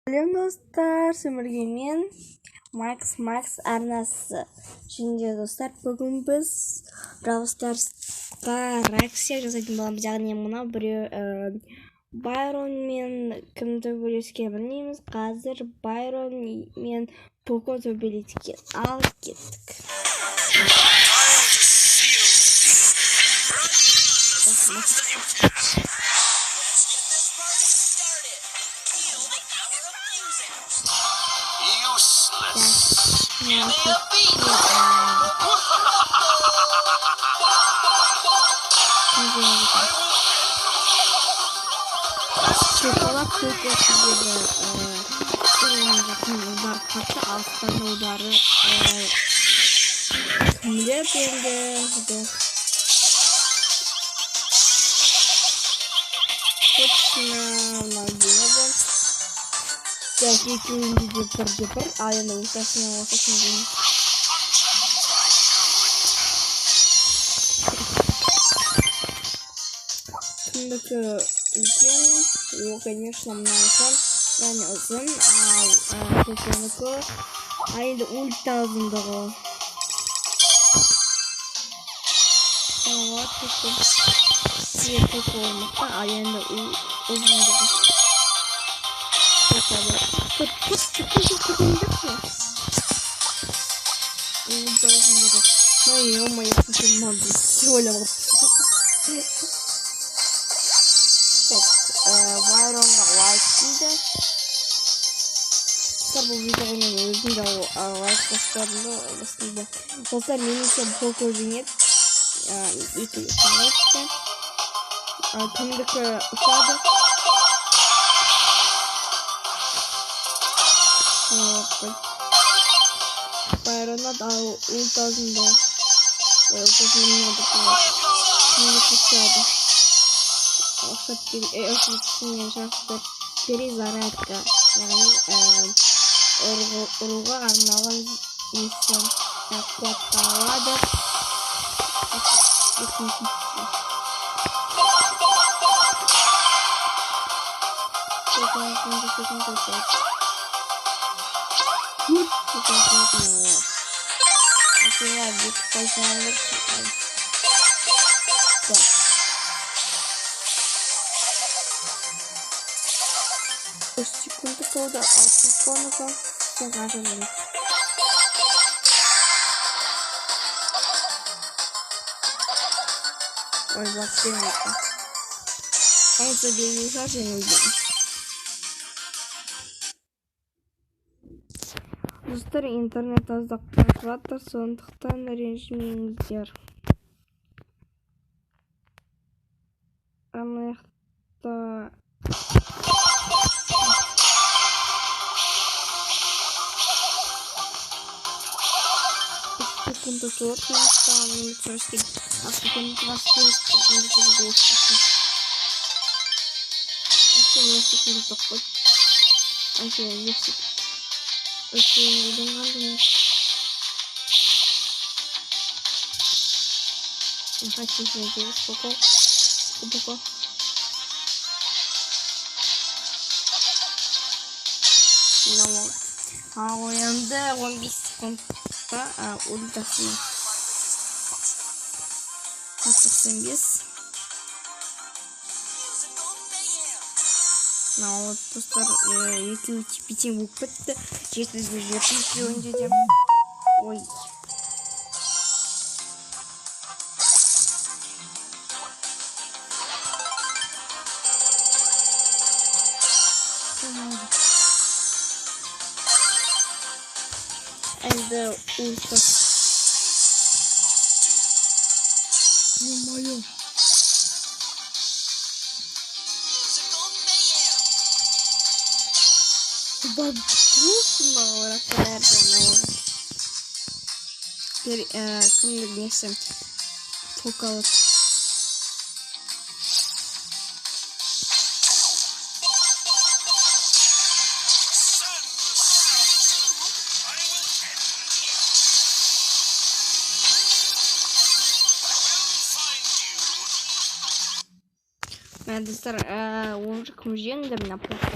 Сәлем достар, мен Макс арнасы. Және достар, бүгін біз Brawl Stars'қа реакция жасайтын боламыз. Яғни мына біреу Байрон мен кімді бөлеске білмейміз. Қазір Байрон мен Поко төбелеске. Ал кеттік. Шоколад Поко себебі удар қатты, алыстан удары кімдер берді. Точно надежда. Сейчас екеуінде де бір, ал енді ортасына дейін. Кімдікі үлкен, ол, конечно, мұнайқан, яғни ұзын, ал көкенікі айды ульта ұзындығы. Салауат көке. Сие көке олмақта, ал енді ұзындығы. Байронға лайк дейді. Бұл видеоның өзінде лайк бастарында бастайды. Достар, меніңше Поко жеңеді. Екі өтті. Кімдікі ұшады. Байронға да ультазында. Кімдікі ұшады. Осыпсымен жақсы перезарядка, яғни ұруға арналған несі қуатталады. Секунды колда, алтын конуға жағады жүрек. Ой, бақпен айтты. Айса белгіса жеңілден. Достар, интернет аздақтан жатыр, сондықтан ренжімеңіздер. Анаяқта секунду сложно, там минут 40, а секунду 20, секунду 40. Еще не секунду такой. А еще не секунду. Еще не думаю. Хочу сделать сколько. Ну, а он 15 секунд. Ультасына қатысымбес. Вот достар, екеуі тепетен болып бітті. Жетізге жетінші önce де. Ой. Енді ультас. Ё-моё. Баб вкусно, наверное. Теперь кімді несі токалып. Достар, он же кім жеңді мына Поко.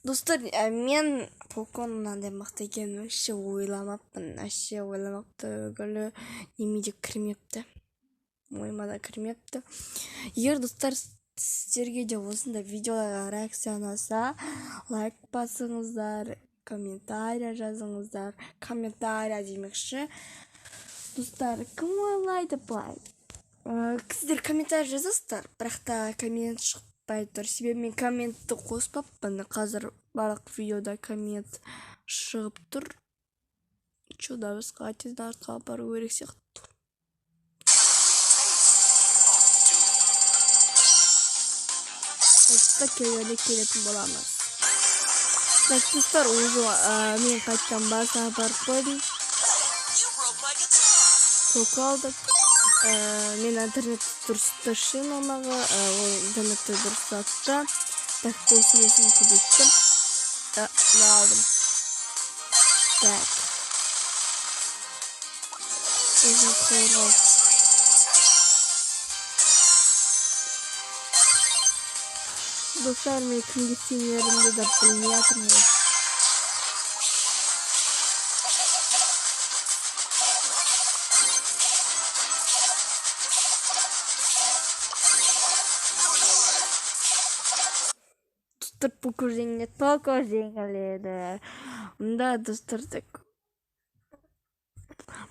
достар, мен Поконың мынандай мықты екенін вообще ойламаппын. Вообще ойламап түгілі неме де кірмепті. Ойыма да кірмепті. Егер достар сіздерге де осындай видеоларға реакция ұнаса, лайк басыңыздар, комментария жазыңыздар. Комментария демекші. Достар, кім ойлайды былай? Сіздер комментарий жазасыздар, бірақ та коммент шықпай тұр. Себебі мен комментті қоспаппын. Қазір барлық видеода коммент шығып тұр. Чудо, басқа тез артқа бару керек сияқты. Келетін боламыз. Достар, уже мен қайттан баса барып қойдым. Тоқ алдық. Мен интернет дұрысташын омағы, ол интернетті дұрыстатты. Так, бұл сүлесін көбеттім. Не алдым. Так. Өзім қойғал. Достар, мен кімге сенерімді да білмей атырмын. Покушение только жеңіледі. Мұнда достар,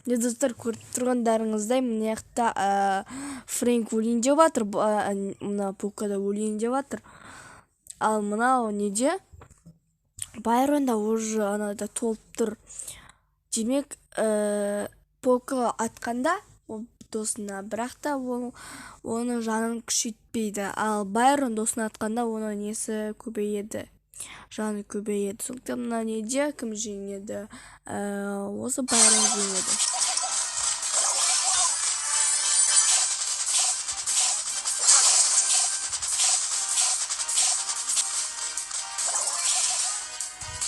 достар көріп тұрғандарыңыздай, мына жақта Фрэнк өлейін деп жатыр, мына Покода өлейін деп жатыр. Ал мынау неде? Байронда уже анада толып тұр. Демек, Поко атқанда досына, бірақ та оны жанын күшейтпейді. Ал Байрон досына атқанда оны несі көбейеді, жаны көбейеді. Сондықтан мына неде кім жеңеді? Осы Байрон жеңеді.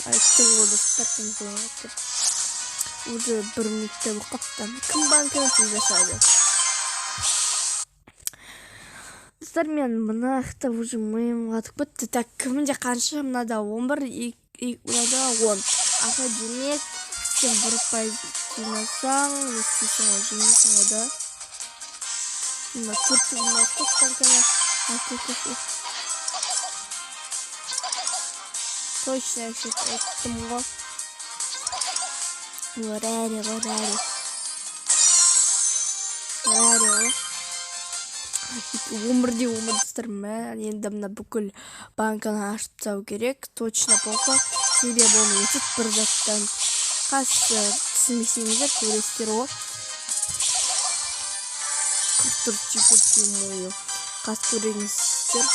Айттым ғой достар, кім жеңеді. Уже 1 минутте бұқыпты. Кім банканы сіз жасады? Достар, мен мына ақта уже миым қатып бітті. Так, кімінде қанша? Мынада 11, мынада 10. Аха, демек, сен 1% жинасаң, өстейсің ғой, жинасың ғой да. Мына 4 банканы точно айттым ғой. Рари. Өмірде достар, мен енді мына бүкіл банканы ашып тастау керек. Точно Поко. Себебі оны өтіп бір заттан. Қасы түсінбесеңіздер, көресіздер ғой. 44 мойы. Қас көреңіздер.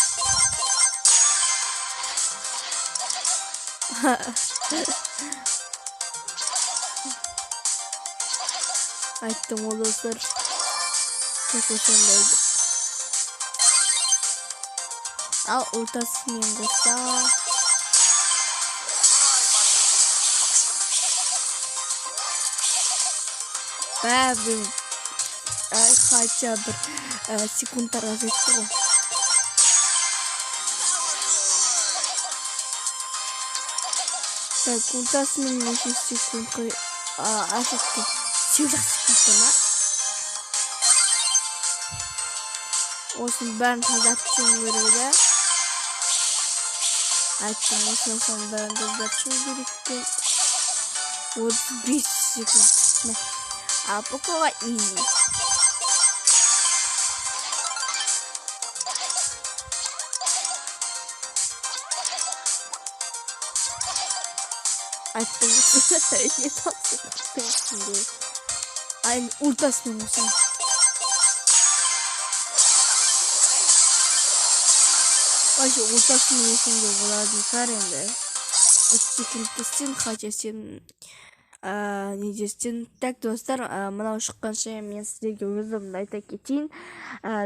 Айттым ол достар. Сондай. Ал ортасымен қоса. Бәрі хотя бір секундтарға жетті ғой. Так, ортасымен неше секундқа ашықтым. 8 секундта ма? Осының бәрін тазартуым керек да. Айттым, осының бәрін тазартуым керек екен. 35 секунд. А Покоға изи. Айттым, не тапсың. Ай, ультасының осың. Вообще, ультасының есіңде болады қар енді. 3 секундтестен, хотя сен недестен. Так, достар, мынау шыққанша мен сіздерге өзімді айта кетейін.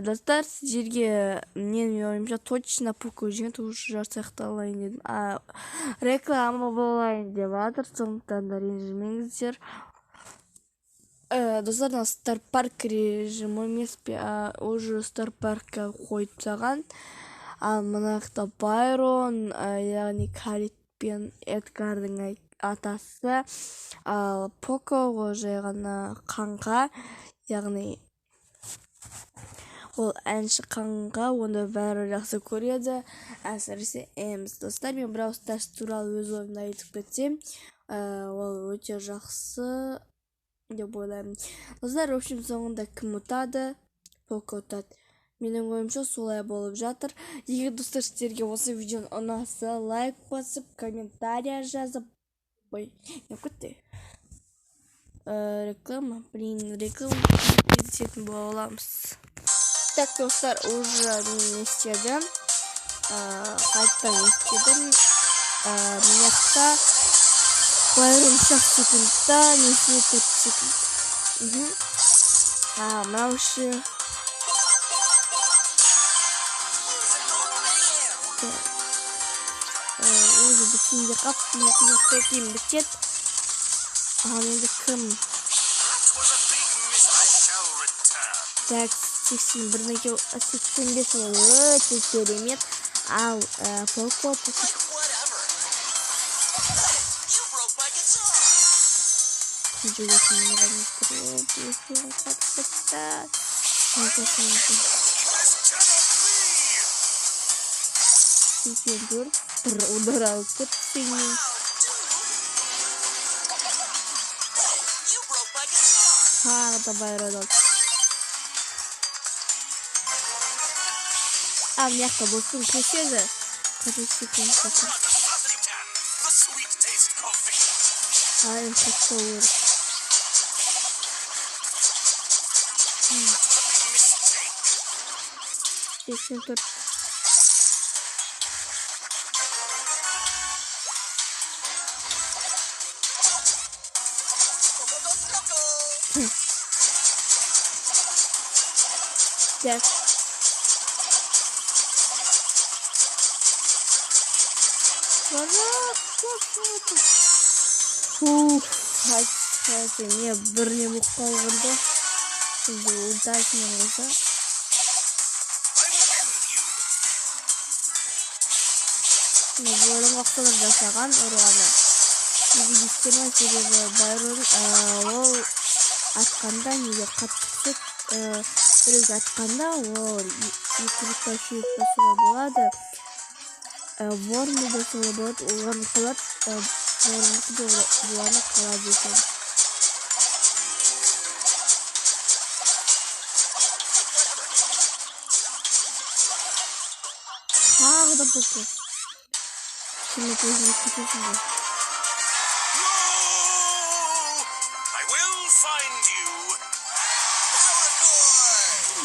Достар, сіздерге мен ойымша точно Поко жеңеді, уже жасақталайын дедім. Реклама болайын деп жатыр, сондықтан да ренжімеңіздер. Достар, Star Park режимі емес пе, уже Star Parkқа қойып тастаған. Ал мына жақта Байрон, яғни пен Эдгардың атасы, ал Покоға жай ғана қанға, яғни ол әнші қанға, оны бәрі жақсы көреді, әсіресе Эмс. Достар, мен Brawl Stars туралы өз ойымды айтып кетсем, ол өте жақсы деп ойлаймын. Достар, в общем, соңында кім ұтады? Поко ұтады. Менің ойымша солай болып жатыр. Егер достар, сіздерге осы видеоны ұнаса, лайк басып, комментария жазып, не күтті? Реклама кездесетін боламыз. Так, достар, уже не істедім. Қайттан істедім. Мекта Байрон 6 секундта, несі 4 секунд. Мынау ше. Өзі бітінде қапты, екінекті кейін бітет. Енді кім? Так, 85 өте керемет. Ал Поко удар алып кетсең. Тағы да Байрон алды. Мияқта бостың кешеді. Қажет секунд қақыр. Айым қатты олар. 84. Так. Не бірне мұқ қалғырды. Şimdi ұлдасымен қылса. Бөлім қақтылыр жасаған ұрғаны. Егедестермен себебі Байрон ол атқанда неге қатты біреуге атқанда ол екілікті шүйіпті болады. Ворны да солы болады, оған қалады, ворны да бұланы қалады екен. Тағы да Поко. Şimdi gözünü tutuyorsun da.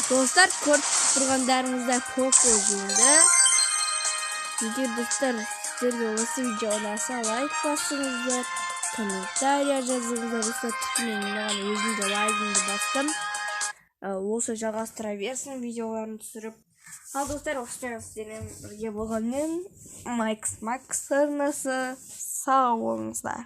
Dostlar, көріп тұрғандарыңызда Poco жеңді. Егер достар, сіздерге осы видео ұнаса, лайк басыңыздар, комментария жазыңыздар. Достар, мен маған өзім де лайкымды бастым. Осы жалғастыра берсін видеоларын түсіріп. Ал достар, осымен сіздермен бірге болғанмен Макс арнасы, сау болыңыздар.